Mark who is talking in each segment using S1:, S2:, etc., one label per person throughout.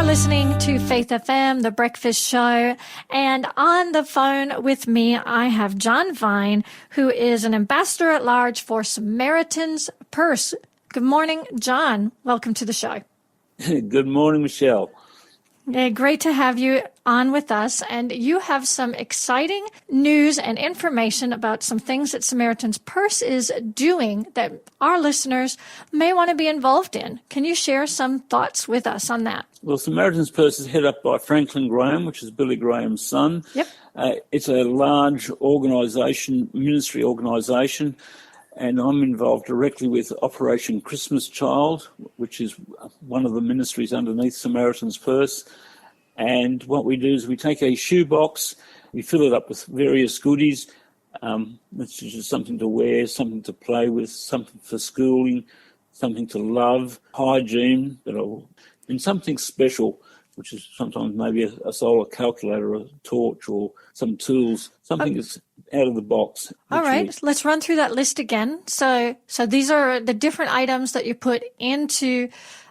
S1: listening to Faith FM, The Breakfast Show, and on the phone with me, I have John Vine, who is an ambassador at large for Samaritan's Purse. Good morning, John. Welcome to the show.
S2: Good morning, Michelle.
S1: Yeah, great to have you on with us. And you have some exciting news and information about some things that Samaritan's Purse is doing that our listeners may want to be involved in. Can you share some thoughts with us on that?
S2: Well, Samaritan's Purse is headed up by Franklin Graham, which is Billy Graham's son.
S1: Yep.
S2: It's a large organisation, ministry organisation, and I'm involved directly with Operation Christmas Child, which is one of the ministries underneath Samaritan's Purse. And what we do is we take a shoebox, we fill it up with various goodies, which is just something to wear, something to play with, something for schooling, something to love, hygiene, and something special, which is sometimes maybe a solar calculator, a torch, or some tools, something that's out of the box.
S1: All right, let's run through that list again. So these are the different items that you put into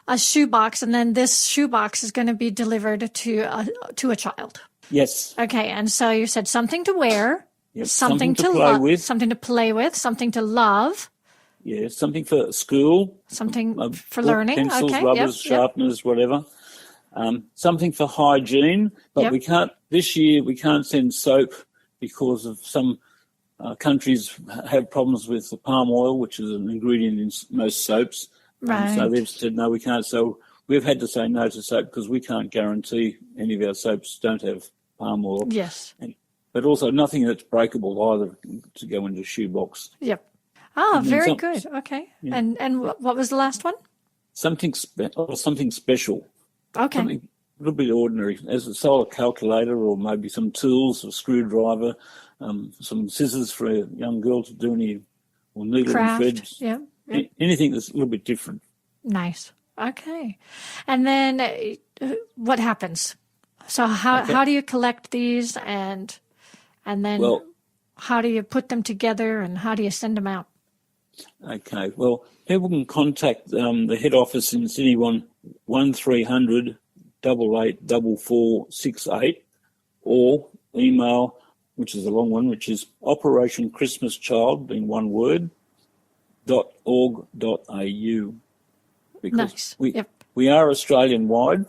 S1: a shoebox, and then this shoebox is going to be delivered to a child.
S2: Yes.
S1: Okay, and so you said something to wear,
S2: Yep.
S1: something to
S2: play with,
S1: something to play with, something to love.
S2: Yeah, something for school,
S1: something for
S2: book,
S1: learning.
S2: pencils,
S1: Okay,
S2: rubbers, sharpeners, whatever. Something for hygiene, but we can't. This year we can't send soap because of some countries have problems with the palm oil, which is an ingredient in most soaps.
S1: Right.
S2: So they've said no, we can't. So we've had to say no to soap because we can't guarantee any of our soaps don't have palm oil.
S1: Yes.
S2: But also nothing that's breakable either to go into a shoebox.
S1: Yep. Oh, very good. Okay. Yeah. And what was the last one?
S2: Something special.
S1: Okay.
S2: Something a little bit ordinary, as a solar calculator or maybe some tools, a screwdriver, some scissors for a young girl to do any, or needle
S1: craft,
S2: and threads.
S1: Yeah.
S2: Anything that's a little bit different.
S1: Nice. Okay. And then what happens? So how do you collect these and then how do you put them together and how do you send them out?
S2: Okay. Well, people can contact the head office in Sydney on 1300 884468 or email, which is a long one, which is Operation Christmas Child, being one word, .org.au. Because we are Australian-wide,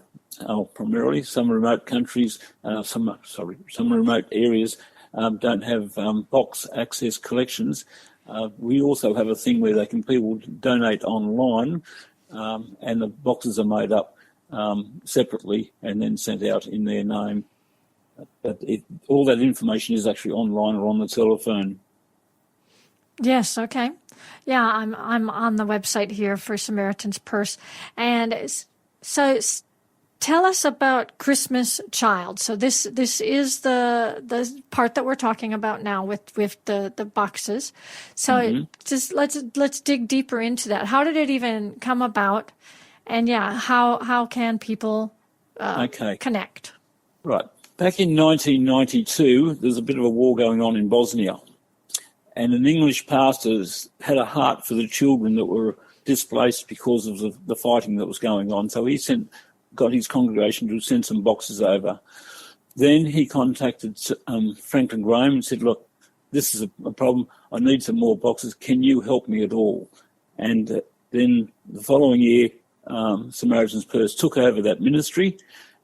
S2: primarily. Some remote countries, some remote areas don't have box access collections. We also have a thing where people donate online, and the boxes are made up separately and then sent out in their name. But all that information is actually online or on the telephone.
S1: Yes. Okay. Yeah, I'm on the website here for Samaritan's Purse, and so tell us about Christmas Child. So this is the part that we're talking about now with the boxes. So just let's dig deeper into that. How did it even come about? And how can people connect?
S2: Right. Back in 1992, there's a bit of a war going on in Bosnia. And an English pastor had a heart for the children that were displaced because of the fighting that was going on. So he got his congregation to send some boxes over. Then he contacted Franklin Graham and said, look, this is a problem. I need some more boxes. Can you help me at all? And then the following year, Samaritan's Purse took over that ministry.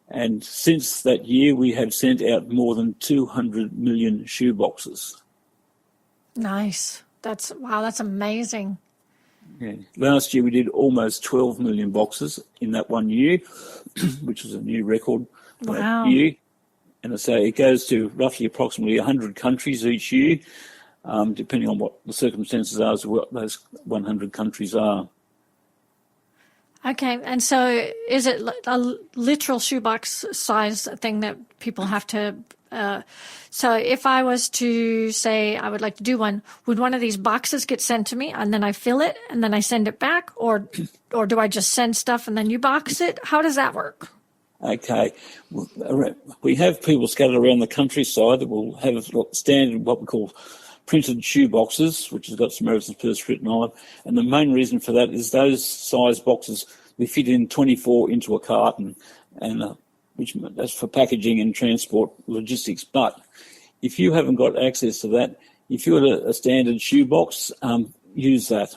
S2: And since that year, we have sent out more than 200 million shoe boxes.
S1: Nice. That's amazing.
S2: Yeah. Last year we did almost 12 million boxes in that 1 year, which was a new record for that year. And I say it goes to roughly approximately 100 countries each year, depending on what the circumstances are as what those 100 countries are.
S1: Okay, and so is it a literal shoebox size thing that people have to... So if I was to say I would like to do one, would one of these boxes get sent to me and then I fill it and then I send it back, or do I just send stuff and then you box it? How does that work?
S2: Okay. We have people scattered around the countryside that will have standard what we call printed shoe boxes, which has got Samaritan's Purse written on it. And the main reason for that is those size boxes we fit in 24 into a carton, and which that's for packaging and transport logistics. But if you haven't got access to that, if you had a standard shoebox, use that.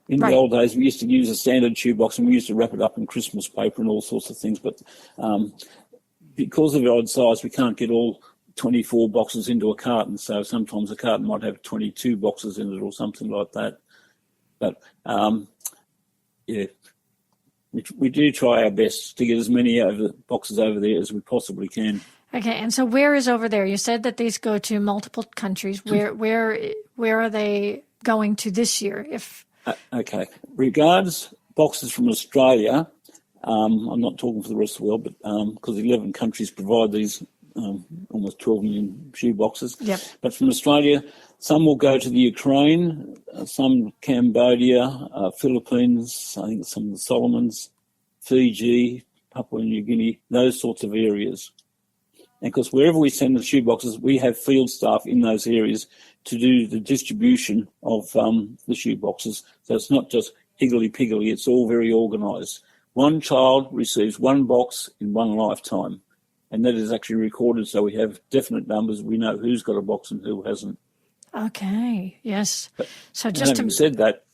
S2: In the old days, we used to use a standard shoebox and we used to wrap it up in Christmas paper and all sorts of things. But because of the odd size, we can't get all 24 boxes into a carton. So sometimes a carton might have 22 boxes in it or something like that. But, we do try our best to get as many boxes over there as we possibly can.
S1: Okay, and so where is over there? You said that these go to multiple countries. Where are they going to this year?
S2: Okay. Regards boxes from Australia, I'm not talking for the rest of the world, but because 11 countries provide these almost 12 million shoe boxes.
S1: Yep.
S2: But from Australia, some will go to the Ukraine, some Cambodia, Philippines, I think some of the Solomons, Fiji, Papua New Guinea, those sorts of areas. And because wherever we send the shoe boxes, we have field staff in those areas to do the distribution of the shoe boxes. So it's not just higgledy-piggledy, it's all very organised. One child receives one box in one lifetime, and that is actually recorded so we have definite numbers. We know who's got a box and who hasn't.
S1: Okay, yes. So
S2: just having said that,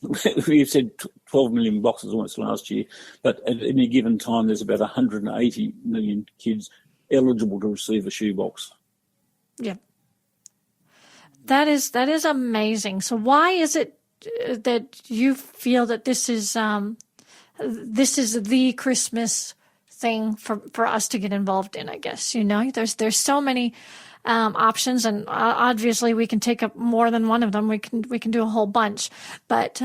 S2: we've said 12 million boxes almost last year, but at any given time there's about 180 million kids eligible to receive a shoebox. Yeah.
S1: That is amazing. So why is it that you feel that this is the Christmas thing for us to get involved in? I guess there's so many options, and obviously we can take up more than one of them. We can do a whole bunch, but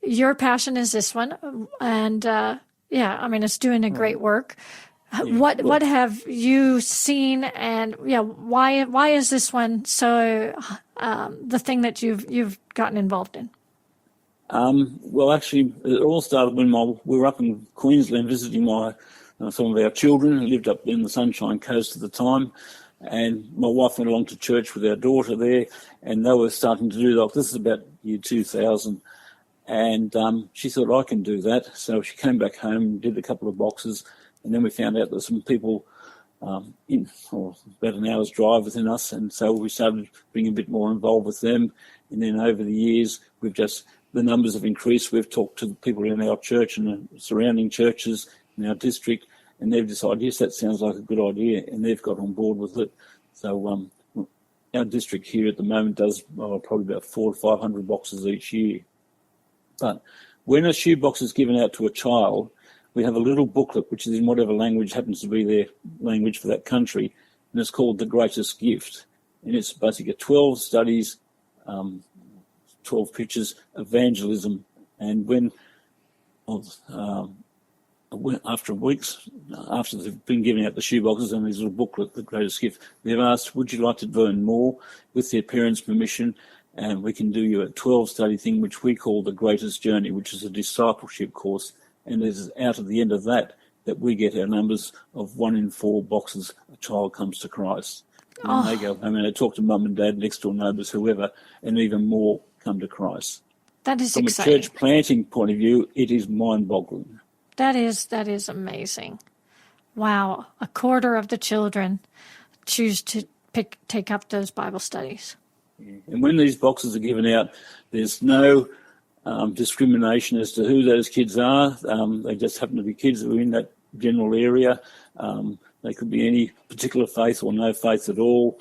S1: your passion is this one, and it's doing a great work. What have you seen, and why is this one so the thing that you've gotten involved in?
S2: Well, actually, it all started when we were up in Queensland visiting some of our children who lived up in the Sunshine Coast at the time, and my wife went along to church with our daughter there, and they were starting to do that. This is about year 2000, and she thought, I can do that. So she came back home, did a couple of boxes, and then we found out that some people about an hour's drive within us, and so we started being a bit more involved with them. And then over the years, the numbers have increased. We've talked to the people in our church and the surrounding churches in our district, and they've decided, yes, that sounds like a good idea, and they've got on board with it. So our district here at the moment does probably about 400 to 500 boxes each year. But when a shoe box is given out to a child, we have a little booklet, which is in whatever language happens to be their language for that country, and it's called The Greatest Gift. And it's basically 12 studies, 12 pictures, evangelism. And after they've been giving out the shoe boxes and these little booklet, The Greatest Gift, they've asked, would you like to learn more with their parents' permission? And we can do you a 12-study thing, which we call The Greatest Journey, which is a discipleship course. And it is out at the end of that we get our numbers of 1 in 4 boxes a child comes to Christ. And they go home and they talk to mum and dad, next door neighbours, whoever, and even more come to Christ.
S1: That is
S2: From
S1: exciting.
S2: a church planting point of view, it is mind-boggling.
S1: That is amazing. Wow, a quarter of the children choose to take up those Bible studies.
S2: Yeah. And when these boxes are given out, there's no discrimination as to who those kids are. They just happen to be kids who are in that general area. They could be any particular faith or no faith at all.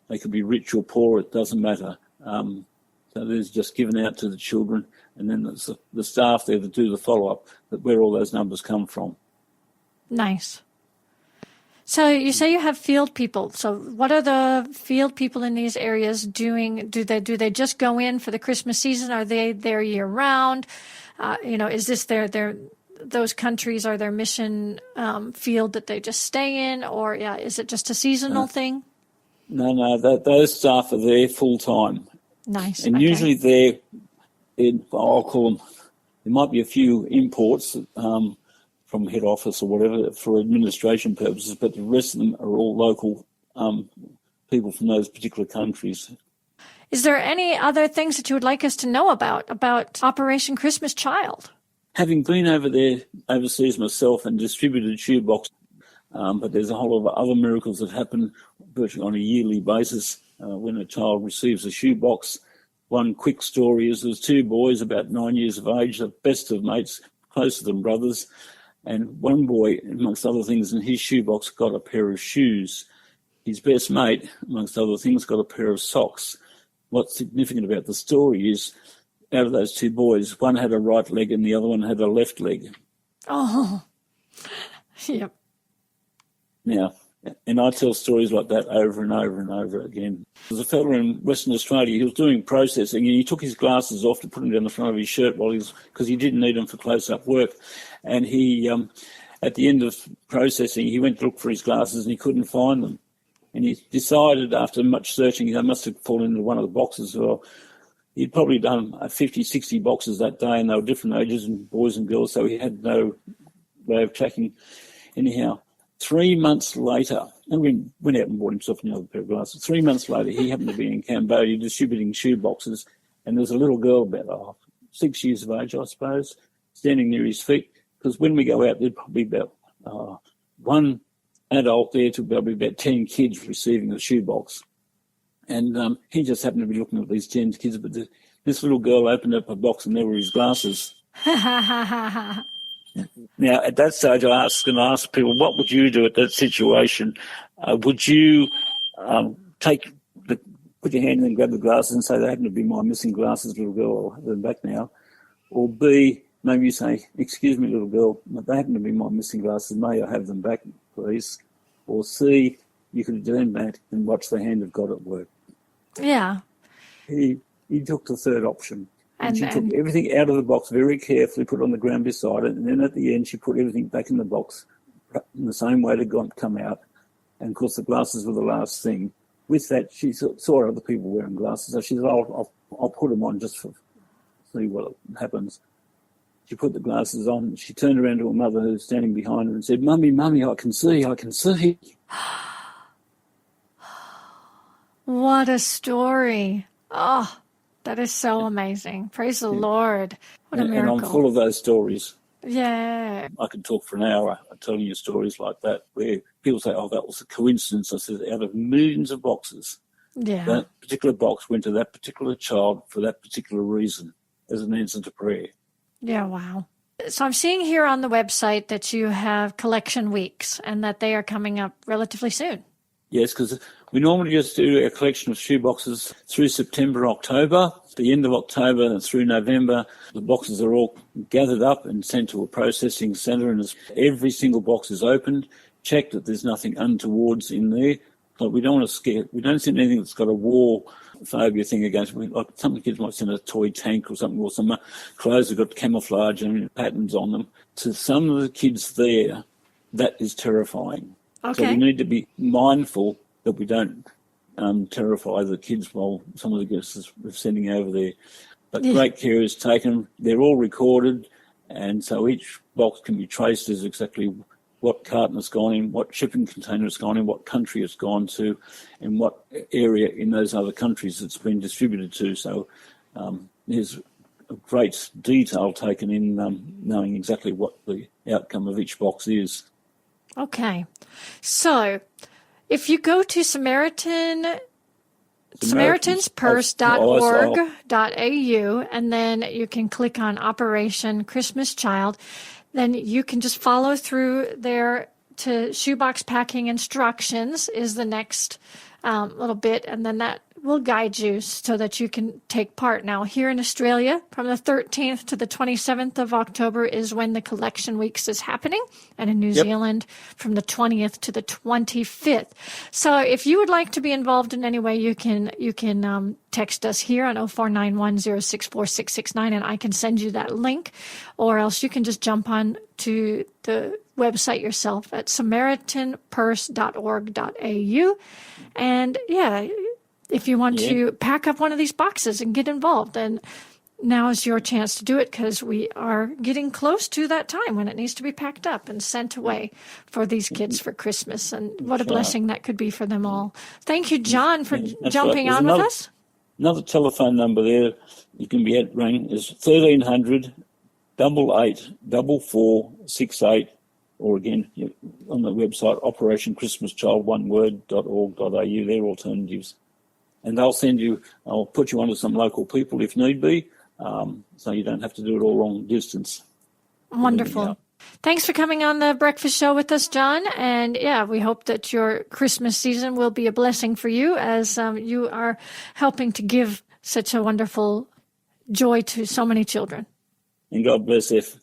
S2: They could be rich or poor, it doesn't matter. So there's just given out to the children, and then there's the staff there that do the follow-up, that where all those numbers come from.
S1: Nice. So you say you have field people. So what are the field people in these areas doing? Do they just go in for the Christmas season? Are they there year round? Is this those countries are their mission field that they just stay in, or is it just a seasonal thing?
S2: No, those staff are there full time.
S1: Nice.
S2: And usually I'll call them, there might be a few imports from head office or whatever for administration purposes, but the rest of them are all local people from those particular countries.
S1: Is there any other things that you would like us to know about Operation Christmas Child?
S2: Having been over there overseas myself and distributed shoeboxes, but there's a whole lot of other miracles that happen virtually on a yearly basis when a child receives a shoebox. One quick story is there's two boys about 9 years of age, the best of mates, closer than brothers, and one boy, amongst other things, in his shoebox got a pair of shoes. His best mate, amongst other things, got a pair of socks. What's significant about the story is out of those two boys, one had a right leg and the other one had a left leg.
S1: Oh, yep.
S2: Now, and I tell stories like that over and over and over again. There's a fellow in Western Australia, he was doing processing and he took his glasses off to put them down the front of his shirt because he didn't need them for close-up work. And he, at the end of processing, he went to look for his glasses and he couldn't find them. And he decided after much searching, they must have fallen into one of the boxes. Well, he'd probably done 50, 60 boxes that day and they were different ages and boys and girls, so he had no way of tracking. Anyhow, 3 months later, and we went out and bought himself another pair of glasses. 3 months later, he happened to be in Cambodia distributing shoe boxes, and there's a little girl about 6 years of age, I suppose, standing near his feet, because when we go out, there'd probably be about one adult there to probably about 10 kids receiving a shoebox. And he just happened to be looking at these 10 kids, but this little girl opened up a box and there were his glasses. Now, at that stage, I asked people, what would you do at that situation? Would you put your hand in and grab the glasses and say, they happen to be my missing glasses, little girl, I'll have them back now? Or B, maybe you say, excuse me, little girl, they happen to be my missing glasses, may I have them back, please? Or C, you could turn back and watch the hand of God at work.
S1: Yeah.
S2: He took the third option. And she took everything out of the box very carefully, put it on the ground beside it, and then at the end she put everything back in the box in the same way it had come out. And, of course, the glasses were the last thing. With that, she saw other people wearing glasses, so she said, I'll put them on just for see what happens. She put the glasses on, and she turned around to her mother who was standing behind her and said, Mummy, I can see.
S1: What a story. Oh, that is so amazing. Praise the Lord. What a miracle.
S2: And I'm full of those stories.
S1: Yeah.
S2: I could talk for an hour telling you stories like that where people say, oh, that was a coincidence. I said, out of millions of boxes, that particular box went to that particular child for that particular reason as an answer to prayer.
S1: Yeah, wow. So I'm seeing here on the website that you have collection weeks and that they are coming up relatively soon.
S2: Yes, because we normally just do a collection of shoeboxes through September, October. At the end of October and through November, the boxes are all gathered up and sent to a processing centre, and every single box is opened, checked that there's nothing untowards in there. Like we don't want to scare. We don't send anything that's got a war phobia thing against it. Like some kids might send a toy tank or something, or some clothes that got camouflage and patterns on them. To some of the kids there, that is terrifying.
S1: Okay.
S2: So we need to be mindful that we don't terrify the kids while some of the guests are sending over there. But great care is taken. They're all recorded, and so each box can be traced as exactly what carton it's gone in, what shipping container it's gone in, what country it's gone to, and what area in those other countries it's been distributed to. So there's a great detail taken in knowing exactly what the outcome of each box is.
S1: Okay. So if you go to SamaritansPurse.org.au and then you can click on Operation Christmas Child, then you can just follow through there to shoebox packing instructions is the next little bit, and then that will guide you so that you can take part. Now, here in Australia, from the 13th to the 27th of October is when the collection weeks is happening, and in New Zealand, from the 20th to the 25th. So if you would like to be involved in any way, you can text us here on 0491064669, and I can send you that link, or else you can just jump on to the website yourself at SamaritanPurse.org.au, and if you want to pack up one of these boxes and get involved, then now is your chance to do it, because we are getting close to that time when it needs to be packed up and sent away for these kids for Christmas. And what a blessing that could be for them all. Thank you, John, for jumping on with us.
S2: Another telephone number there you can be rang is 1300 884468, or again on the website operationchristmaschild1word.org.au. They're alternatives. And I'll put you onto some local people if need be, so you don't have to do it all long distance.
S1: Wonderful. Thanks for coming on the breakfast show with us, John. And yeah, we hope that your Christmas season will be a blessing for you as you are helping to give such a wonderful joy to so many children.
S2: And God bless F.